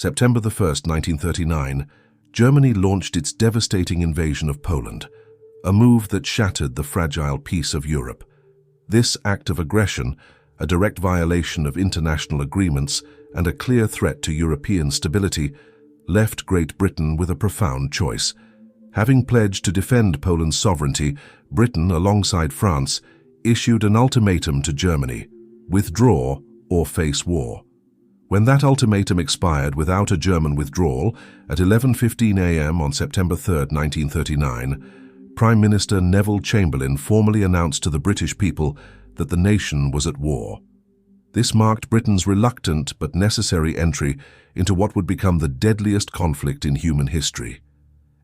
September 1st, 1939, Germany launched its devastating invasion of Poland, a move that shattered the fragile peace of Europe. This act of aggression, a direct violation of international agreements and a clear threat to European stability, left Great Britain with a profound choice. Having pledged to defend Poland's sovereignty, Britain, alongside France, issued an ultimatum to Germany: withdraw or face war. When that ultimatum expired without a German withdrawal, at 11:15 a.m. on September 3, 1939, Prime Minister Neville Chamberlain formally announced to the British people that the nation was at war. This marked Britain's reluctant but necessary entry into what would become the deadliest conflict in human history.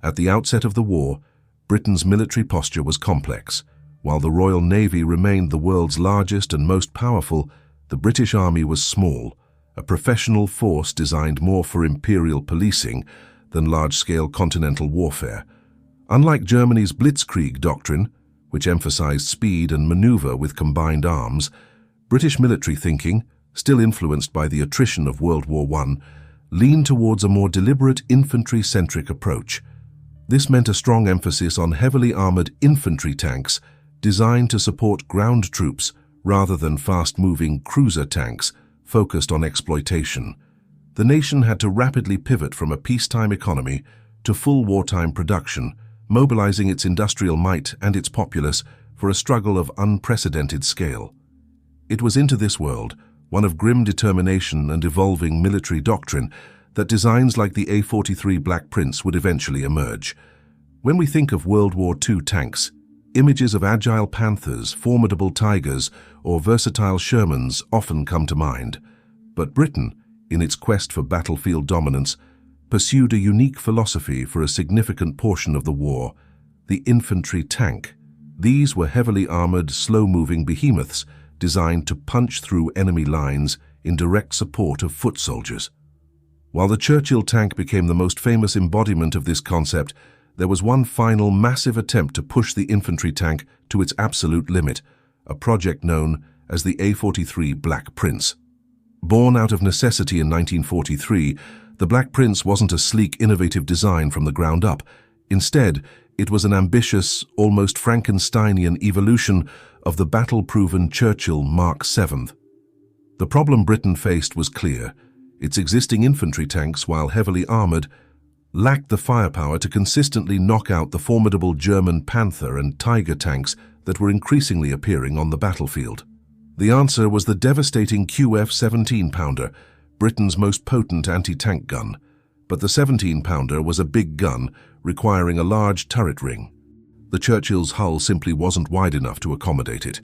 At the outset of the war, Britain's military posture was complex. While the Royal Navy remained the world's largest and most powerful, the British Army was small, a professional force designed more for imperial policing than large-scale continental warfare. Unlike Germany's Blitzkrieg doctrine, which emphasized speed and maneuver with combined arms, British military thinking, still influenced by the attrition of World War I, leaned towards a more deliberate infantry-centric approach. This meant a strong emphasis on heavily armored infantry tanks designed to support ground troops rather than fast-moving cruiser tanks focused on exploitation. The nation had to rapidly pivot from a peacetime economy to full wartime production, mobilizing its industrial might and its populace for a struggle of unprecedented scale. It was into this world, one of grim determination and evolving military doctrine, that designs like the A-43 Black Prince would eventually emerge. When we think of World War II tanks, images of agile Panthers, formidable Tigers, or versatile Shermans often come to mind. But Britain, in its quest for battlefield dominance, pursued a unique philosophy for a significant portion of the war: the infantry tank. These were heavily armored, slow-moving behemoths designed to punch through enemy lines in direct support of foot soldiers. While the Churchill tank became the most famous embodiment of this concept, there was one final massive attempt to push the infantry tank to its absolute limit, a project known as the A-43 Black Prince. Born out of necessity in 1943, the Black Prince wasn't a sleek, innovative design from the ground up. Instead, it was an ambitious, almost Frankensteinian evolution of the battle-proven Churchill Mark VII. The problem Britain faced was clear. Its existing infantry tanks, while heavily armored, lacked the firepower to consistently knock out the formidable German Panther and Tiger tanks that were increasingly appearing on the battlefield. The answer was the devastating QF 17-pounder, Britain's most potent anti-tank gun. But the 17-pounder was a big gun, requiring a large turret ring. The Churchill's hull simply wasn't wide enough to accommodate it.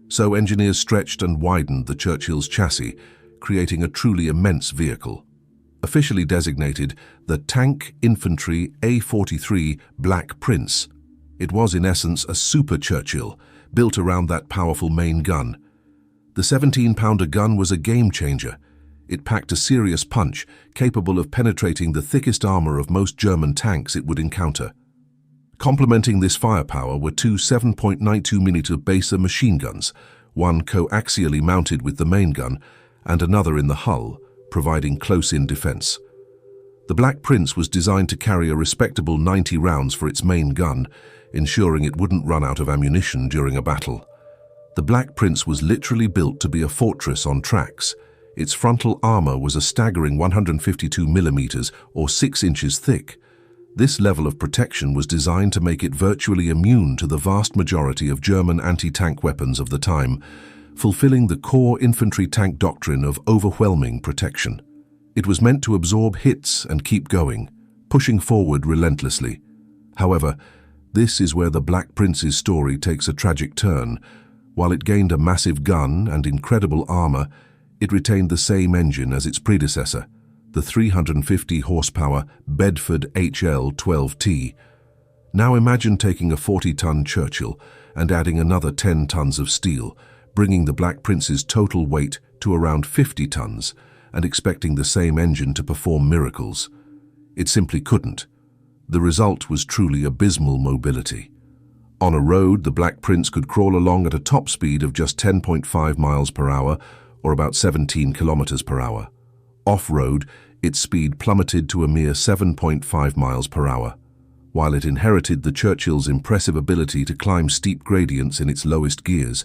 So engineers stretched and widened the Churchill's chassis, creating a truly immense vehicle. Officially designated the Tank Infantry A-43 Black Prince, it was in essence a super Churchill, built around that powerful main gun. The 17-pounder gun was a game-changer. It packed a serious punch, capable of penetrating the thickest armor of most German tanks it would encounter. Complementing this firepower were two 7.92mm Baser machine guns, one coaxially mounted with the main gun, and another in the hull, providing close-in defense. The Black Prince was designed to carry a respectable 90 rounds for its main gun, ensuring it wouldn't run out of ammunition during a battle. The Black Prince was literally built to be a fortress on tracks. Its frontal armor was a staggering 152mm or 6 inches thick. This level of protection was designed to make it virtually immune to the vast majority of German anti-tank weapons of the time, fulfilling the core infantry tank doctrine of overwhelming protection. It was meant to absorb hits and keep going, pushing forward relentlessly. However, this is where the Black Prince's story takes a tragic turn. While it gained a massive gun and incredible armor, it retained the same engine as its predecessor, the 350 horsepower Bedford HL-12T. Now imagine taking a 40-ton Churchill and adding another 10 tons of steel, bringing the Black Prince's total weight to around 50 tons, and expecting the same engine to perform miracles. It simply couldn't. The result was truly abysmal mobility. On a road, the Black Prince could crawl along at a top speed of just 10.5 miles per hour, or about 17 kilometers per hour. Off-road, its speed plummeted to a mere 7.5 miles per hour. While it inherited the Churchill's impressive ability to climb steep gradients in its lowest gears,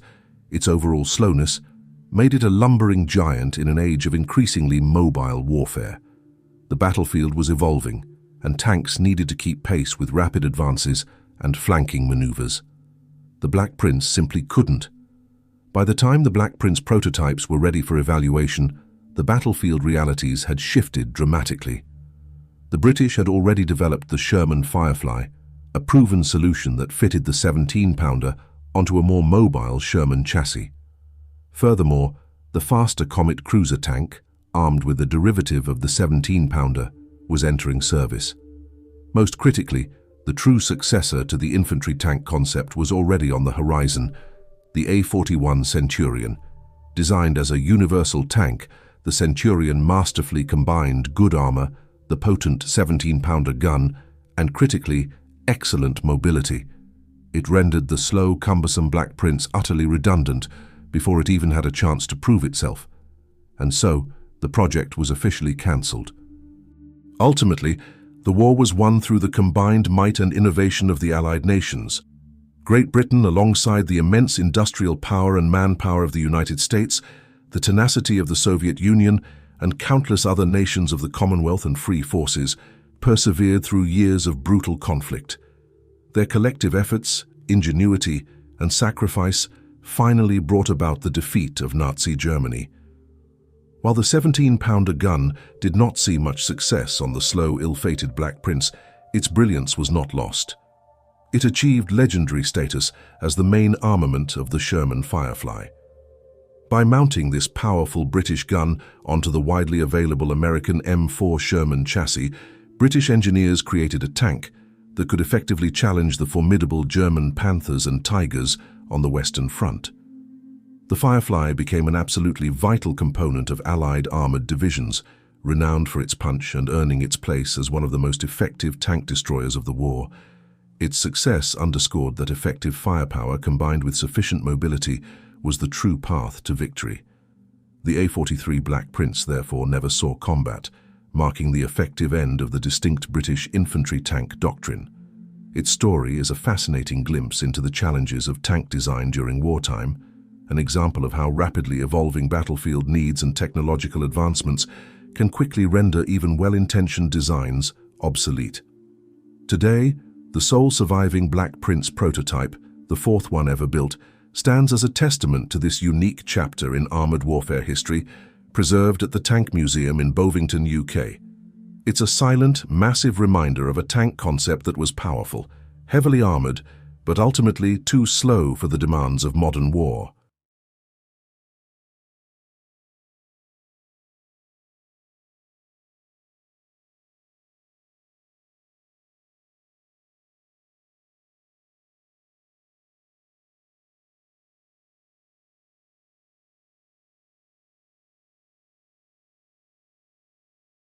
its overall slowness made it a lumbering giant in an age of increasingly mobile warfare. The battlefield was evolving, and tanks needed to keep pace with rapid advances and flanking maneuvers. The Black Prince simply couldn't. By the time the Black Prince prototypes were ready for evaluation, the battlefield realities had shifted dramatically. The British had already developed the Sherman Firefly, a proven solution that fitted the 17-pounder onto a more mobile Sherman chassis. Furthermore, the faster Comet cruiser tank, armed with a derivative of the 17-pounder, was entering service. Most critically, the true successor to the infantry tank concept was already on the horizon, the A-41 Centurion. Designed as a universal tank, the Centurion masterfully combined good armor, the potent 17-pounder gun, and critically, excellent mobility. It rendered the slow, cumbersome Black Prince utterly redundant before it even had a chance to prove itself. And so, the project was officially cancelled. Ultimately, the war was won through the combined might and innovation of the Allied nations. Great Britain, alongside the immense industrial power and manpower of the United States, the tenacity of the Soviet Union, and countless other nations of the Commonwealth and Free Forces, persevered through years of brutal conflict. Their collective efforts, ingenuity, and sacrifice finally brought about the defeat of Nazi Germany. While the 17-pounder gun did not see much success on the slow, ill-fated Black Prince, its brilliance was not lost. It achieved legendary status as the main armament of the Sherman Firefly. By mounting this powerful British gun onto the widely available American M4 Sherman chassis, British engineers created a tank that could effectively challenge the formidable German Panthers and Tigers on the Western Front. The Firefly became an absolutely vital component of Allied armored divisions, renowned for its punch and earning its place as one of the most effective tank destroyers of the war. Its success underscored that effective firepower combined with sufficient mobility was the true path to victory. The A-43 Black Prince therefore never saw combat, marking the effective end of the distinct British infantry tank doctrine. Its story is a fascinating glimpse into the challenges of tank design during wartime, an example of how rapidly evolving battlefield needs and technological advancements can quickly render even well-intentioned designs obsolete. Today, the sole surviving Black Prince prototype, the fourth one ever built, stands as a testament to this unique chapter in armored warfare history, preserved at the Tank Museum in Bovington, UK. It's a silent, massive reminder of a tank concept that was powerful, heavily armored, but ultimately too slow for the demands of modern war.